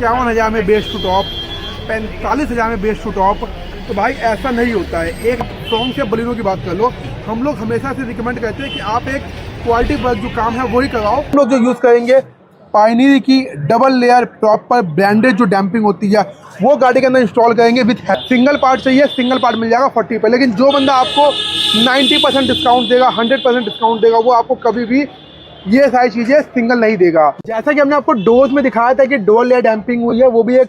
51,000 में base to top, 45,000 में base to top. तो भाई ऐसा नहीं होता है। एक फ्रॉन्क्स या बलिनो की बात कर लो, हम लोग हमेशा से रिकमेंड करते हैं कि आप एक क्वालिटी वर्क जो काम है वही करवाओ। हम लोग जो यूज़ करेंगे पायनियर की डबल लेयर प्रॉपर ब्रांडेड जो डैम्पिंग होती है वो गाड़ी के अंदर इंस्टॉल करेंगे। विथ सिंगल पार्ट चाहिए, सिंगल पार्ट मिल जाएगा 40 पे। लेकिन जो बंदा आपको 90% डिस्काउंट देगा, 100% डिस्काउंट देगा, वो आपको कभी भी ये सारी चीज़ें सिंगल नहीं देगा। जैसा कि हमने आपको डोज में दिखाया था कि डबल लेयर डैम्पिंग हुई है, वो भी एक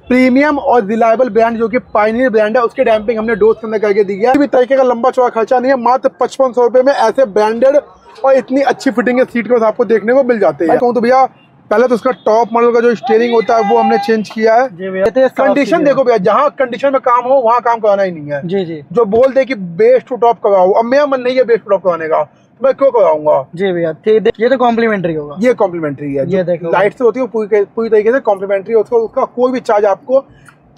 प्रीमियम और रिलायबल ब्रांड जो कि पायनियर ब्रांड है, उसके डैम्पिंग हमने डोज के अंदर करके दी है। भी तरीके का लंबा चौड़ा खर्चा नहीं है, मात्र 5500 रुपये में ऐसे ब्रांडेड और इतनी अच्छी फिटिंग के सीट कवर्स आपको देखने को मिल जाते हैं। कहूँ तो भैया पहले तो उसका टॉप मॉडल का जो स्टीयरिंग होता है वो हमने चेंज किया है। कंडीशन देखो भैया, जहाँ कंडीशन में काम हो वहाँ काम कराना ही नहीं है। जी जी। जो बोल दे कि बेस टू टॉप करवाओ, अब मेरा मन नहीं है बेस टू टॉप कराने का, मैं क्यों कराऊंगा। जी भैया, ये तो कॉम्प्लीमेंट्री होगा। ये कॉम्प्लीमेंट्री है, ये देखो लाइट से होती है पूरी तरीके से कॉम्प्लीमेंट्री। उसका कोई भी चार्ज आपको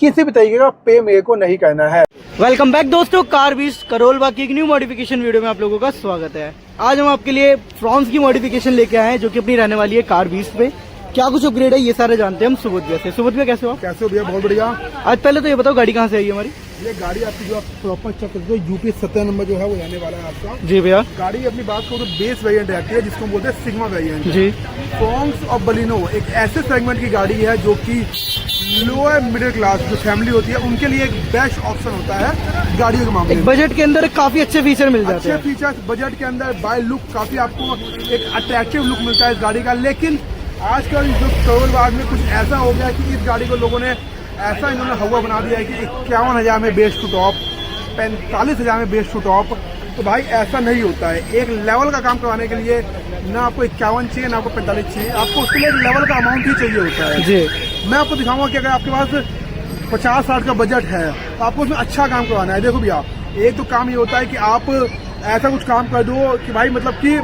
किसी भी तरीके का पे मेरे को नहीं करना है। वेलकम बैक दोस्तों, कार बीस करोल बाग की एक न्यू मॉडिफिकेशन वीडियो में आप लोगों का स्वागत है। आज हम आपके लिए फ्रॉन्स की मॉडिफिकेशन लेके आए हैं जो कि अपनी रहने वाली है कार बीस पे। क्या कुछ अपग्रेड है ये सारे जानते हैं हम सुबोध भैया से। सुबोध भैया कैसे हो? कैसे हो भैया? बहुत बढ़िया। आज पहले तो ये बताओ गाड़ी कहाँ से आई है हमारी? ये गाड़ी आपकी जो आप प्रॉपर चेक करते हो यूपी 17 नंबर जो है वो आने वाला है आपका। जी भैया। गाड़ी अपनी बात करो तो बेस वेरिएंट रहती है जिसको बोलते हैं सिग्मा वेरिएंट। जी। फ्रॉन्क्स और बलिनो एक ऐसे सेगमेंट की गाड़ी है जो कि लोअर मिडिल क्लास जो फैमिली होती है उनके लिए एक बेस्ट ऑप्शन होता है गाड़ियों के मामले में। बजट के अंदर काफी अच्छे फीचर मिल जाते हैं। अच्छे फीचर्स बजट के अंदर बाय लुक काफी आपको एक अट्रैक्टिव लुक मिलता है इस गाड़ी का। लेकिन आजकल जो करोल बाग में कुछ ऐसा हो गया कि इस गाड़ी को लोगों ने ऐसा इन्होंने हवा बना दिया है कि 51,000 में बेस टू टॉप, 45,000 में बेस टू टॉप। तो भाई ऐसा नहीं होता है। एक लेवल का काम करवाने के लिए ना आपको 51 चाहिए ना आपको 45 चाहिए, आपको उसके लिए एक लेवल का अमाउंट ही चाहिए होता है। जी। मैं आपको दिखाऊंगा कि अगर आपके पास 50-60 का बजट है तो आपको उसमें अच्छा काम करवाना है। देखो भैया, एक तो काम ये होता है कि आप ऐसा कुछ काम कर दो कि भाई मतलब कि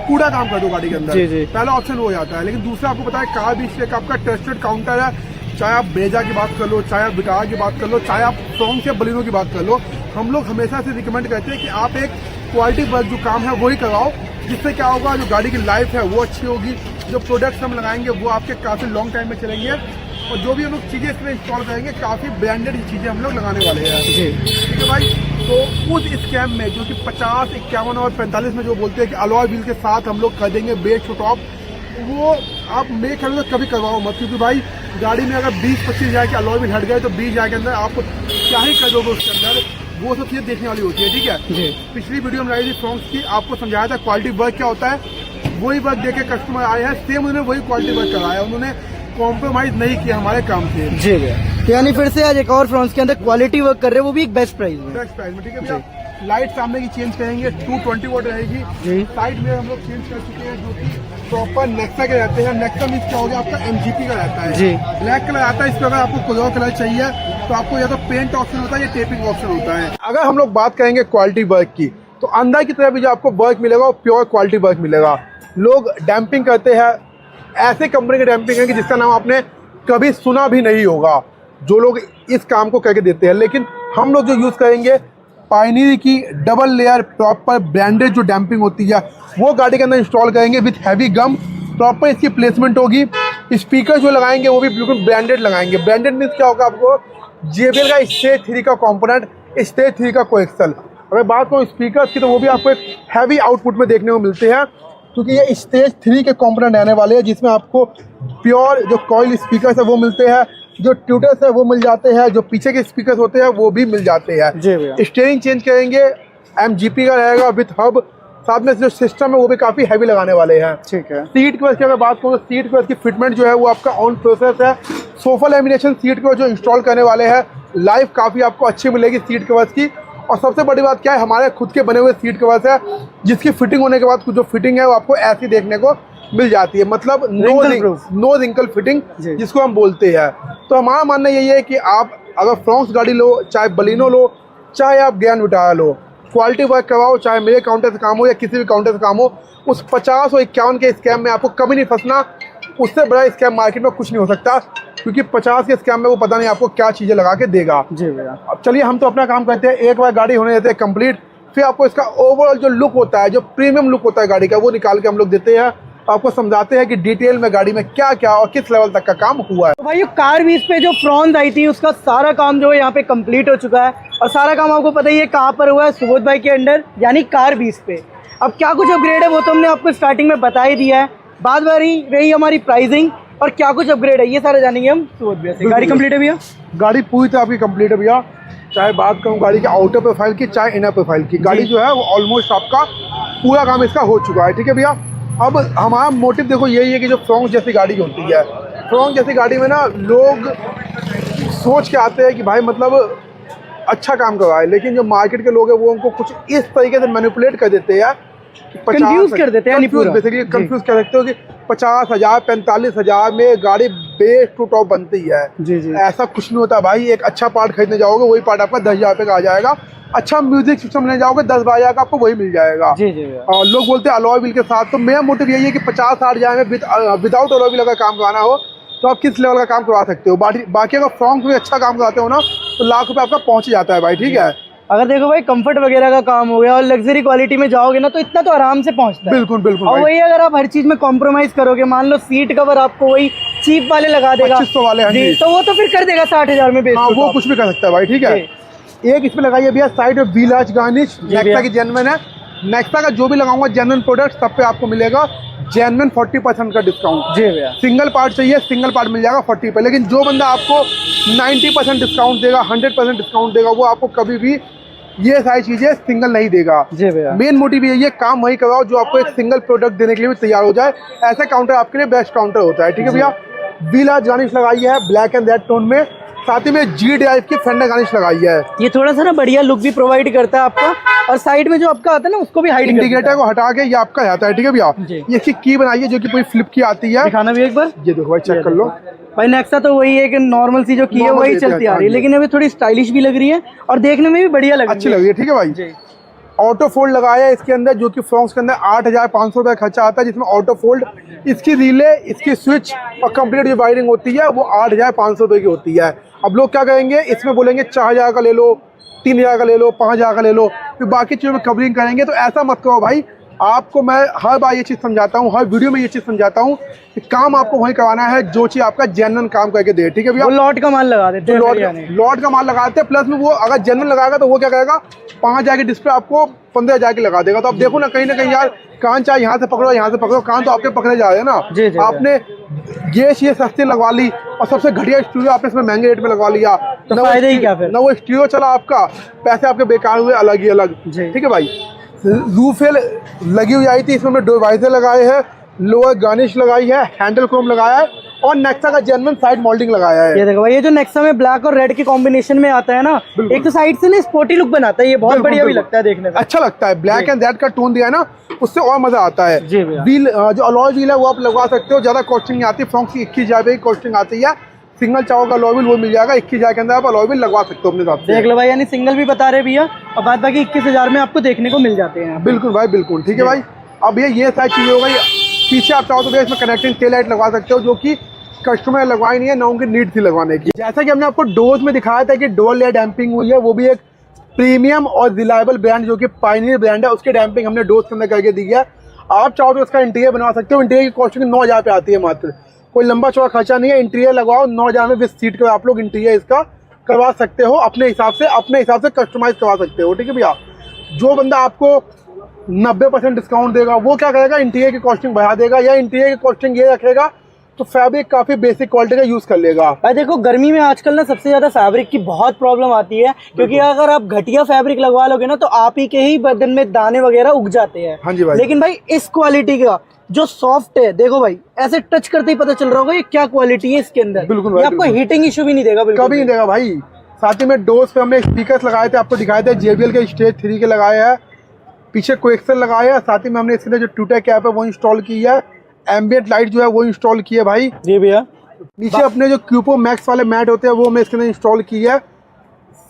पूरा काम कर दो गाड़ी के अंदर। जी जी। पहला ऑप्शन हो जाता है। लेकिन दूसरा आपको पता है कार बीस एक आपका ट्रस्टेड काउंटर है। चाहे आप ब्रेजा की बात कर लो, चाहे आप विटारा की बात कर लो, चाहे आप फ्रॉन्क्स या बलिनो की बात कर लो, हम लोग हमेशा से रिकमेंड करते हैं कि आप एक क्वालिटी वर्क जो काम है वही करवाओ। जिससे क्या होगा, जो गाड़ी की लाइफ है वो अच्छी होगी, जो प्रोडक्ट्स हम लगाएंगे वो आपके काफ़ी लॉन्ग टाइम में चलेंगे, और जो भी हम लोग चीज़ें इसमें इंस्टॉल करेंगे काफ़ी ब्रांडेड चीज़ें हम लोग लगाने वाले हैं। जी ठीक है भाई। तो उस स्कैम में जो कि 50, 51 और 45 में जो बोलते हैं कि अलॉय व्हील के साथ हम लोग कर देंगे बेस टू टॉप, वो आप मेरे ख्याल में कभी करवाओ मत। क्योंकि भाई गाड़ी में अगर 20-25 हज़ार के अलॉय व्हील हट गए तो 20 हज़ार के अंदर आप क्या ही कर दोगे उसके अंदर, वो सब चीज़ें देखने वाली होती है। ठीक है जी। पिछली वीडियो में आई थी फ्रॉन्क्स की, आपको समझाया था क्वालिटी वर्क क्या होता है। वही वर्क देके कस्टमर आए हैं, सेम उन्होंने वही क्वालिटी वर्क कराया, उन्होंने कॉम्प्रोमाइज नहीं किया हमारे काम से। जी भैया। यानी फिर से आज एक और फ्रॉन्स के अंदर क्वालिटी वर्क कर रहे हैं, वो भी एक बेस्ट प्राइस में। बेस्ट प्राइस में। ठीक है भैया। लाइट सामने की चेंज करेंगे, 220 वोल्ट रहेगी। जी। साइड में हम लोग चेंज कर चुके हैं जो कि प्रॉपर नेक्सा के रहते हैं। नेक्सा मीन्स क्या हो गया आपका MGP का रहता है। जी। ब्लैक कलर आता है। इस पर अगर आपको कोई और कलर चाहिए तो आपको या तो पेंट ऑप्शन होता है या टेपिंग ऑप्शन होता है। अगर हम लोग बात करेंगे क्वालिटी वर्क की, तो अंदर की तरफ भी जो आपको वर्क मिलेगा वो प्योर क्वालिटी वर्क मिलेगा। लोग डैम्पिंग करते हैं, ऐसे कंपनी के डैम्पिंग है कि जिसका नाम आपने कभी सुना भी नहीं होगा, जो लोग इस काम को करके देते हैं। लेकिन हम लोग जो यूज़ करेंगे पायनियर की डबल लेयर प्रॉपर ब्रांडेड जो डैम्पिंग होती है वो गाड़ी के अंदर इंस्टॉल करेंगे विथ हैवी गम। प्रॉपर इसकी प्लेसमेंट होगी। स्पीकर जो लगाएंगे वो भी बिल्कुल ब्रांडेड लगाएंगे। ब्रांडेड मीन्स क्या होगा, आपको JBL का स्टेज 3 का कंपोनेंट, स्टेज 3 का कोएक्सल। अगर बात करूँ स्पीकर्स की तो वो भी आपको एक हैवी आउटपुट में देखने को मिलते हैं, क्योंकि ये स्टेज 3 के कंपोनेंट आने वाले हैं, जिसमें आपको प्योर जो कॉइल स्पीकर्स है वो मिलते हैं, जो ट्यूटर्स है वो मिल जाते हैं, जो पीछे के स्पीकर्स होते हैं वो भी मिल जाते हैं। स्टीयरिंग चेंज करेंगे, MGP का रहेगा विथ हब। साथ में जो सिस्टम है वो भी काफ़ी हैवी लगाने वाले हैं। ठीक है। सीट कवर्स की अगर बात करूँ तो सीट कवर्स की फिटमेंट जो है वो आपका ऑन प्रोसेस है। सोफा लेमिनेशन सीट कवर जो इंस्टॉल करने वाले हैं, लाइफ काफ़ी आपको अच्छी मिलेगी सीट कवर्स की। और सबसे बड़ी बात क्या है, हमारे खुद के बने हुए सीट कवर्स है, जिसकी फिटिंग होने के बाद जो फिटिंग है वो आपको ऐसी देखने को मिल जाती है। मतलब नो रिंकल फिटिंग जिसको हम बोलते हैं। तो हमारा मानना यही है कि आप अगर फ्रॉन्क्स गाड़ी लो, चाहे बलिनो लो, चाहे आप ग्रैंड विटारा लो, क्वालिटी वर्क करवाओ, चाहे मेरे काउंटर से काम हो या किसी भी काउंटर से काम हो, उस 50 और 51 के स्कैम में आपको कभी नहीं फंसना। उससे बड़ा स्कैम मार्केट में कुछ नहीं हो सकता, क्योंकि 50 के स्कैम में वो पता नहीं आपको क्या चीज़ें लगा के देगा। जी भैया। अब चलिए हम तो अपना काम करते हैं, एक बार गाड़ी होने देते हैं कंप्लीट, फिर आपको इसका ओवरऑल जो लुक होता है, जो प्रीमियम लुक होता है गाड़ी का, वो निकाल के हम लोग देते हैं। आपको समझाते हैं कि डिटेल में गाड़ी में क्या क्या और किस लेवल तक का काम हुआ है। तो भाई कार 20 पे जो फ्रॉन्स आई थी उसका सारा काम जो है यहाँ पे कंप्लीट हो चुका है, और सारा काम आपको पता ही है कहाँ पर हुआ है, सुबोध भाई के अंडर यानी कार 20 पे। अब क्या कुछ अपग्रेड है वो तो हमने आपको स्टार्टिंग में बता ही दिया है, बाद बारी रही हमारी प्राइसिंग और क्या कुछ अपग्रेड है ये सारे जानेंगे हम सुबोध भैया से। गाड़ी कंप्लीट है भैया? गाड़ी पूरी तरह आपकी कंप्लीट है भैया, चाहे बात करूँ गाड़ी के आउटर प्रोफाइल की चाहे इनर प्रोफाइल की, गाड़ी जो है वो ऑलमोस्ट आपका पूरा काम इसका हो चुका है। ठीक है भैया, अब हमारा मोटिव देखो यही है कि जो फ्रॉन्क्स जैसी गाड़ी होती है, फ्रॉन्क्स जैसी गाड़ी में ना लोग सोच के आते हैं कि भाई मतलब अच्छा काम करवाए, लेकिन जो मार्केट के लोग हैं वो उनको कुछ इस तरीके से मैनिपुलेट कर देते हैं, कंफ्यूज कर देते हैं, बेसिकली कंफ्यूज कर सकते हो कि 50,000 45,000 में गाड़ी बेस टू टॉप बनती है। जी जी। ऐसा कुछ नहीं होता भाई, एक अच्छा पार्ट खरीदने जाओगे वही पार्ट आपका 10,000 रुपये का आ जाएगा, अच्छा म्यूजिक सिस्टम लेने जाओगे 10-12,000 का आपको वही मिल जाएगा। जी जी। और लोग बोलते हैं अलॉय व्हील के साथ, तो मेरा मोटिव यही है कि 50-60,000 में विदाउट अलॉय व्हील अगर काम कराना हो तो आप किस लेवल का काम करवा सकते हो। बाकी अगर फ्रॉन्क्स में अच्छा काम कराते हो ना तो लाख रुपये आपका पहुंच जाता है भाई। ठीक है, अगर देखो भाई कंफर्ट वगैरह का काम हो गया और लग्जरी क्वालिटी में जाओगे ना तो इतना तो आराम से पहुंचता है। बिल्कुल बिल्कुल। और वही अगर आप हर चीज में कॉम्प्रोमाइज करोगे, मान लो सीट कवर आपको वही चीप वाले लगा देगा 2500 वाले, हाँ जी, तो वो तो फिर कर देगा 60,000 में बेस। हाँ वो कुछ भी कर सकता है भाई। ठीक है, एक इसमें लगाइए भैया साइड में व्हील आर्च गार्निश, नेक्सा की जेन्युइन है। नेक्सा का जो भी लगाऊंगा जेन्युइन प्रोडक्ट सब पे आपको मिलेगा जेन्युइन 40% का डिस्काउंट। जी भैया, सिंगल पार्ट चाहिए सिंगल पार्ट मिल जाएगा 40 पे, लेकिन जो बंदा आपको 90% डिस्काउंट देगा, 100% डिस्काउंट देगा, वो आपको कभी भी ये सारी चीजें सिंगल नहीं देगा। जी भैया, मेन मोटिव यही है काम वही करवाओ जो आपको एक सिंगल प्रोडक्ट देने के लिए भी तैयार हो जाए, ऐसा काउंटर आपके लिए बेस्ट काउंटर होता है। ठीक है भैया, व्हील आर्च गार्निश लगाई है ब्लैक एंड रेड टोन में, साथ ही में जी ड्राइव की फेंडर गार्निश लगाई है। ये थोड़ा सा ना बढ़िया लुक भी प्रोवाइड करता है आपका, और साइड में जो आपका आता है ना उसको भी हाइड इंडिकेटर को हटा के ये आपका आता है। ठीक है भैया, ये इसकी की बनाई है जो कि पूरी फ्लिप की आती है। दिखाना भी एक बार, ये देखो भाई चेक कर लो भाई। नेक्सा तो वही एक नॉर्मल सी जो की है वही चलती आ रही है, लेकिन अभी थोड़ी स्टाइलिश भी लग रही है और देखने में भी बढ़िया लग रही है, अच्छी लग रही है। ठीक है भाई, ऑटो फोल्ड लगाया है इसके अंदर, जो कि फ्रॉन्क्स के अंदर 8,500 रुपये खर्चा आता है, जिसमें ऑटो फोल्ड, इसकी रिले, इसकी स्विच और कंप्लीट जो वायरिंग होती है वो 8,500 रुपये की होती है। अब लोग क्या करेंगे, इसमें बोलेंगे 4,000 का ले लो, 3,000 का ले लो, 5,000 का ले लो, फिर बाकी चीज़ों में कवरिंग करेंगे। तो ऐसा मत करो भाई, आपको मैं हर बार ये चीज़ समझाता हूँ, हर वीडियो में ये चीज़ समझाता हूँ कि काम आपको वही करवाना है जो चीज़ आपका जेन्युइन काम करके दे। ठीक है भैया, लॉट का माल लगा देते हैं, लॉट का माल लगाते हैं, प्लस में वो अगर जेन्युइन लगाएगा तो वो क्या करेगा 5,000 की डिस्प्ले आपको 15,000 की लगा देगा। तो आप देखो ना कहीं यार कान चाहे यहाँ से पकड़ो यहाँ से पकड़ो, कान तो आपके पकड़े जा रहे हैं ना। जी, आपने ये चीज़ सस्ती लगवा ली और सबसे घटिया स्टूडियो आपने इसमें महंगे रेट में लगवा लिया, तो फायदा ही क्या फिर? ना वो स्टूडियो चला आपका, पैसे आपके बेकार हुए अलग ही अलग। ठीक है भाई, रूफेल लगी हुई आई थी, इसमें हमने डिवाइजर लगाए हैं, लोअर गार्निश लगाई है, हैंडल क्रोम लगाया है और नेक्सा का जेन्युइन साइड मोल्डिंग लगाया है। ये देखो भाई, ये जो नेक्सा में ब्लैक और रेड के कॉम्बिनेशन में आता है ना, एक तो साइड से ना स्पोर्टी लुक बनाता है, ये बहुत बढ़िया भी लगता है देखने में, अच्छा लगता है। ब्लैक एंड रेड का टोन दिया है ना, उससे और मजा आता है। व्हील जो अलॉय व्हील है वो आप लगवा सकते हो, ज्यादा कॉस्टिंग नहीं आती, फ्रॉन्क्स की 21,000 की कॉस्टिंग आती है। सिंगल चाहो का अलॉय व्हील वो मिल जाएगा 21,000 के अंदर, आप अलॉय व्हील लगवा सकते हो अपने साथ। देख लो भाई, यानी सिंगल भी बता रहे भैया और बाद बाकी 21,000 में आपको देखने को मिल जाते हैं। बिल्कुल भाई बिल्कुल। ठीक है भाई, अब ये सारी चीजें हो गई। पीछे आप चाहो तो भैया इसमें कनेक्टिंग टेल लाइट लगवा सकते हो, जो कि कस्टमर लगवाई नहीं है ना, उनकी नीड थी लगवाने की। जैसा कि हमने आपको डोर्स में दिखाया था कि डोर लेयर डैम्पिंग हुई है, वो भी एक प्रीमियम और रिलायबल ब्रांड जो कि पायनियर ब्रांड है, उसके डैम्पिंग हमने डोर्स के अंदर करके दी है। आप चाहो तो उसका इंटीरियर बनवा सकते हो, इंटीरियर की कॉस्टिंग 9,000 पे आती है मात्र, कोई लंबा चौड़ा खर्चा नहीं है। इंटीरियर लगवाओ 9,000 में विद सीट का आप लोग इंटीरियर इसका करवा सकते हो, अपने हिसाब से कस्टमाइज करवा सकते हो। ठीक है भैया, जो बंदा आपको 90% डिस्काउंट देगा वो क्या करेगा, इंटीरियर की कॉस्टिंग बढ़ा देगा, या इंटीरियर की कॉस्टिंग ये रखेगा तो फैब्रिक काफी बेसिक क्वालिटी का यूज कर लेगा। भाई देखो, गर्मी में आजकल ना सबसे ज्यादा फैब्रिक की बहुत प्रॉब्लम आती है, क्योंकि अगर आप घटिया फैब्रिक लगवा लोगे ना तो आप ही के ही बदन में दाने वगैरह उग जाते हैं। हाँ जी भाई, लेकिन भाई इस क्वालिटी का जो सॉफ्ट है, देखो भाई ऐसे टच करते ही पता चल रहा होगा ये क्या क्वालिटी है इसके अंदर। बिल्कुल, ये आपको हीटिंग इशू भी नहीं देगा, कभी नहीं देगा भाई। साथ ही में डोर्स पे हमने स्पीकर्स लगाए थे, आपको दिखाए थे, JBL के स्टेज 3 के लगाए हैं, पीछे कोएक्सल लगाया है, साथ ही में हमने इसके जो ट्विटर कैप है वो इंस्टॉल की है, एम्बिएंट लाइट जो है वो इंस्टॉल की है भाई। जी भैया, नीचे अपने जो क्यूपो मैक्स वाले मैट होते हैं वो हमने इसके अंदर इंस्टॉल की है।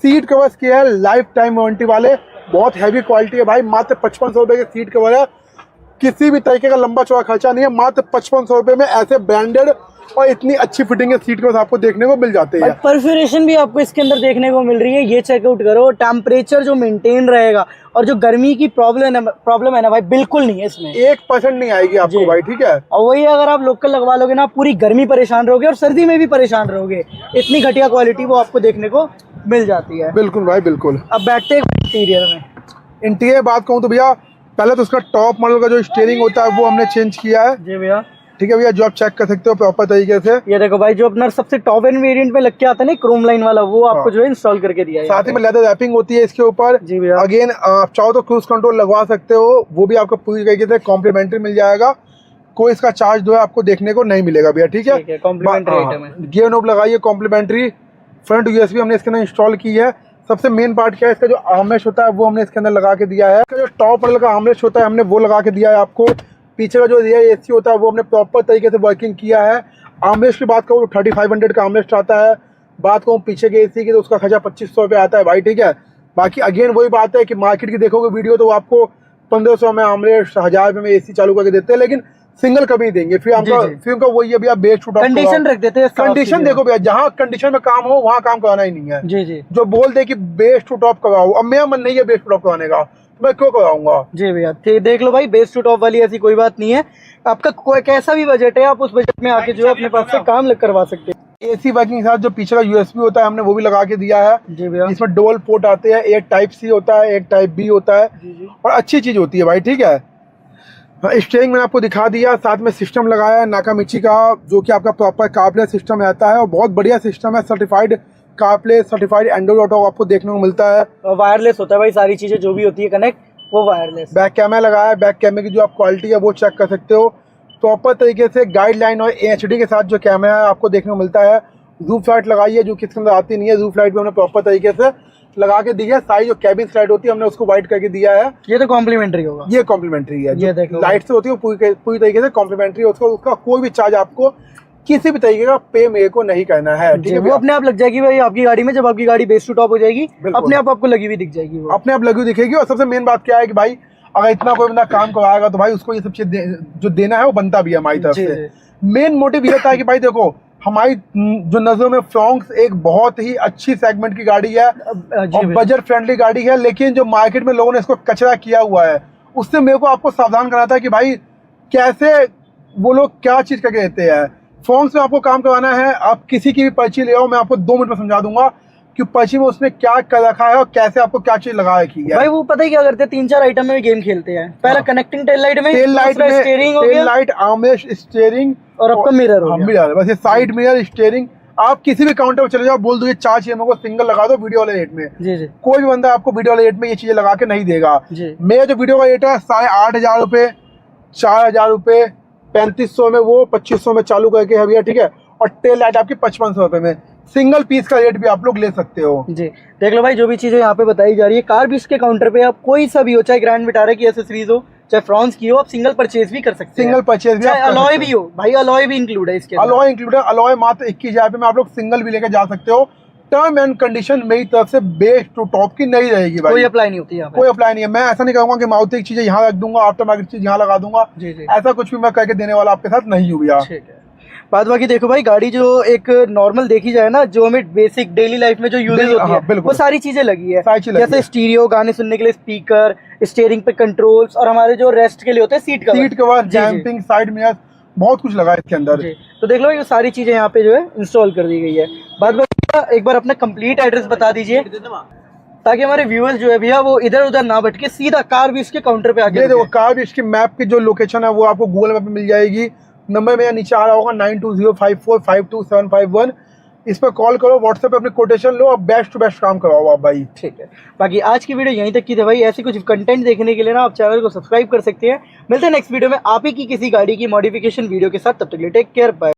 सीट कवर्स किए हैं लाइफ टाइम वारंटी वाले, बहुत हैवी क्वालिटी है भाई, मात्र 5500 रुपये के सीट कवर है। किसी भी तरीके का लंबा चौड़ा खर्चा नहीं है, मात्र 5500 रुपए में ऐसे ब्रांडेड और इतनी अच्छी फिटिंग के सीट के आपको देखने को मिल जाते हैं। परफोरेशन भी आपको इसके अंदर देखने को मिल रही है, ये चेकआउट करो। टेम्परेचर जो मेंटेन रहेगा और जो गर्मी की प्रॉब्लम है ना भाई, बिल्कुल नहीं है इसमें, 1% नहीं आएगी आपको भाई, ठीक है। और वही अगर आप लोकल लगवा लोगे ना, पूरी गर्मी परेशान रहोगे और सर्दी में भी परेशान रहोगे, इतनी घटिया क्वालिटी वो आपको देखने को मिल जाती है। बिल्कुल भाई बिल्कुल। अब बैठते हैं इंटीरियर में। इंटीरियर बात कहूँ तो भैया, पहले तो उसका टॉप मॉडल का जो स्टीयरिंग होता है वो हमने चेंज किया है। जी भैया, ठीक है भैया, जो आप चेक कर सकते हो प्रॉपर तरीके से। ये देखो भाई, जो अपना सबसे टॉप एंड वेरिएंट में लग के आता है ना क्रोम लाइन वाला, वो आपको जो है इंस्टॉल करके दिया है। साथ ही में लेदर रैपिंग होती है इसके ऊपर। जी भैया। अगेन आप चाहो तो क्रूज कंट्रोल लगवा सकते हो, वो भी आपको पूरी तरीके से कॉम्प्लीमेंट्री मिल जाएगा, कोई इसका चार्ज जो है आपको देखने को नहीं मिलेगा भैया, ठीक है। कॉम्प्लीमेंट्री आइटम है। गियर नोब लगाइए कॉम्प्लीमेंट्री, फ्रंट यूएसबी हमने इसके अंदर इंस्टॉल की है। सबसे मेन पार्ट क्या है, इसका जो आर्मरेस्ट होता है वो हमने इसके अंदर लगा के दिया है। इसका जो टॉप मॉडल का आर्मरेस्ट होता है हमने वो लगा के दिया है आपको। पीछे का जो रियर एसी होता है वो हमने प्रॉपर तरीके से वर्किंग किया है। आर्मरेस्ट की बात करूँ तो 3500 का आर्मरेस्ट आता है। बात कहूँ पीछे के एसी की तो उसका खर्चा 2500 रुपये आता है भाई, ठीक है। बाकी अगेन वही बात है कि मार्केट की देखोगे वीडियो तो आपको 1500 में आर्मरेस्ट, 1000 रुपये में एसी चालू करके देते हैं, लेकिन सिंगल कभी देंगे। फिर उनका वही है भैया, बेस टू टॉप कंडीशन रख देते हैं। कंडीशन देखो भैया, जहाँ कंडीशन में काम हो वहाँ काम कराना ही नहीं है। जी जी। जो बोल दे कि बेस टू टॉप कराओ, अब मेरा मन नहीं है बेस टू टॉप कराने का, तो मैं क्यों कराऊंगा। जी भैया, देख लो भाई, बेस टू टॉप वाली ऐसी कोई बात नहीं है। आपका कोई कैसा भी बजट है, आप उस बजट में आके जो है अपने पास से काम करवा सकते हैं। एसी वर्किंग के साथ जो पीछे का यूएसबी होता है हमने वो भी लगा के दिया है। जी भैया। इसमें डुअल पोर्ट आते हैं, एक टाइप सी होता है, एक टाइप बी होता है। जी। और अच्छी चीज होती है भाई, ठीक है। स्टीयरिंग मैंने आपको दिखा दिया, साथ में सिस्टम लगाया है नाकामिची का, जो कि आपका प्रॉपर कारप्ले सिस्टम रहता है और बहुत बढ़िया सिस्टम है। Certified CarPlay, certified Android auto आपको देखने को मिलता है। और वायरलेस होता है भाई, सारी चीजें जो भी होती है कनेक्ट वो वायरलेस। बैक कैमरा लगाया है, बैक कैमरे की जो आप क्वालिटी है वो चेक कर सकते हो। प्रॉपर तरीके से गाइडलाइन और एचडी के साथ जो कैमरा है आपको देखने को मिलता है। रूफ लाइट लगाई है जो कि इसके अंदर आती नहीं है, रूफ लाइट भी हमने प्रॉपर तरीके से लगा के दी है। सारी जो कैबिन स्लाइड होती है हमने उसको वाइट करके दिया है। ये तो कॉम्प्लीमेंट्री होगा, ये कॉम्प्लीमेंट्री है। ये देखो लाइट से होती है पूरी तरीके से कॉम्प्लीमेंट्री है। उसका कोई भी चार्ज आपको किसी भी तरीके का पे मेरे को नहीं करना है, ठीक है। वो अपने आप लग जाएगी भाई आपकी गाड़ी में, जब आपकी गाड़ी बेस टू टॉप हो जाएगी अपने आप आपको लगी हुई दिख जाएगी, वो अपने आप लगी हुई दिखेगी। और सबसे मेन बात क्या है कि भाई अगर इतना कोई बंदा काम करवाएगा तो भाई उसको ये सब चीज जो देना है वो बनता भी है हमारी तरफ से। मेन मोटिव ये था कि भाई देखो, हमारी जो नजरों में फ्रॉन्क्स एक बहुत ही अच्छी सेगमेंट की गाड़ी है और बजट फ्रेंडली गाड़ी है, लेकिन जो मार्केट में लोगों ने इसको कचरा किया हुआ है उससे मेरे को आपको सावधान करना था कि भाई कैसे वो लोग क्या चीज करके देते हैं। फ्रॉन्क्स में आपको काम करवाना है, आप किसी की भी पर्ची ले आओ, मैं आपको 2 मिनट में समझा दूंगा कि पर्ची में उसने क्या कर रखा है और कैसे आपको क्या चीज लगा रखी है। भाई वो पता है क्या करते हैं, 3-4 आइटम में गेम खेलते हैं। पहला कनेक्टिंग टेल लाइट में, स्टीयरिंग हो गया, टेल लाइट, आर्मरेस्ट, स्टीयरिंग और आपका मिरर हो गया। मिरर, बस ये साइड मिरर, स्टीयरिंग। आप किसी भी काउंटर पर चले जाओ, बोल दो ये 4 चीजें को सिंगल लगा दो वीडियो वाले रेट में। जी जी। कोई भी बंदा आपको वीडियो वाले रेट में ये चीजें लगा के नहीं देगा। मेरा जो वीडियो का रेट है 8,500 रुपए, 4,000 रुपए, 3500 में वो, 2500 में चालू करके है भैया, ठीक है। और टेल लाइट आपकी 5500 रुपए में। सिंगल पीस का रेट भी आप लोग ले सकते हो। जी देख लो भाई, जो भी चीजें यहाँ पे बताई जा रही है, कार बीस के काउंटर पे आप कोई सा भी हो, चाहे ग्रैंड विटारा की एसेसरीज हो, चाहे फ्रॉन्स की हो, आप सिंगल परचेज भी कर सकते हैं। सिंगल परचेज भी, चाहे अलॉय भी हो भाई, अलॉय भी इंक्लूड है इसके। अलॉय इंक्लूड है, अलॉय मात्र 21,000 रुपए में आप लोग सिंगल भी लेके जा सकते हो। टर्म एंड कंडीशन मेरी तरफ से बेस टू टॉप की नहीं रहेगी भाई, कोई अप्लाई नहीं होती है, कोई अप्लाई नहीं है। मैं ऐसा नहीं कहूंगा कि मारुति की चीजें यहाँ रख दूंगा, आफ्टर मार्केट चीज यहाँ लगा दूंगा। ऐसा कुछ भी मैं करके देने वाला आपके साथ नहीं हूँ भैया। ठीक है। बाद बाकी देखो भाई, गाड़ी जो एक नॉर्मल देखी जाए ना, जो हमें बेसिक डेली लाइफ में जो यूजेस होती है वो सारी चीजें लगी है। जैसे स्टीरियो, गाने सुनने के लिए स्पीकर, स्टीयरिंग पे कंट्रोल्स, और हमारे जो रेस्ट के लिए होते हैं सीट कवर, जैम्पिंग, साइड मिरर, बहुत कुछ लगा है इसके अंदर। तो देख लो ये सारी चीजें यहाँ पे जो है इंस्टॉल कर दी गई है। बाद बाकी एक बार अपना कंप्लीट एड्रेस बता दीजिए, ताकि हमारे व्यूअर्स जो है भैया वो इधर उधर ना भटके, सीधा कार भी इसके काउंटर पे आके। देखो कार भी इसकी मैप की जो लोकेशन है वो आपको गूगल मैप पे मिल जाएगी। नंबर मेरा नीचे आ रहा होगा 9205452751। इस पर कॉल करो, व्हाट्सएप पे अपनी कोटेशन लो और बेस्ट टू बेस्ट काम करवाओ आप भाई। ठीक है। बाकी आज की वीडियो यहीं तक की थी भाई। ऐसी कुछ कंटेंट देखने के लिए ना आप चैनल को सब्सक्राइब कर सकते हैं। मिलते हैं नेक्स्ट वीडियो में आप ही की किसी गाड़ी की मॉडिफिकेशन वीडियो के साथ। तब तक के लिए टेक केयर, बाय।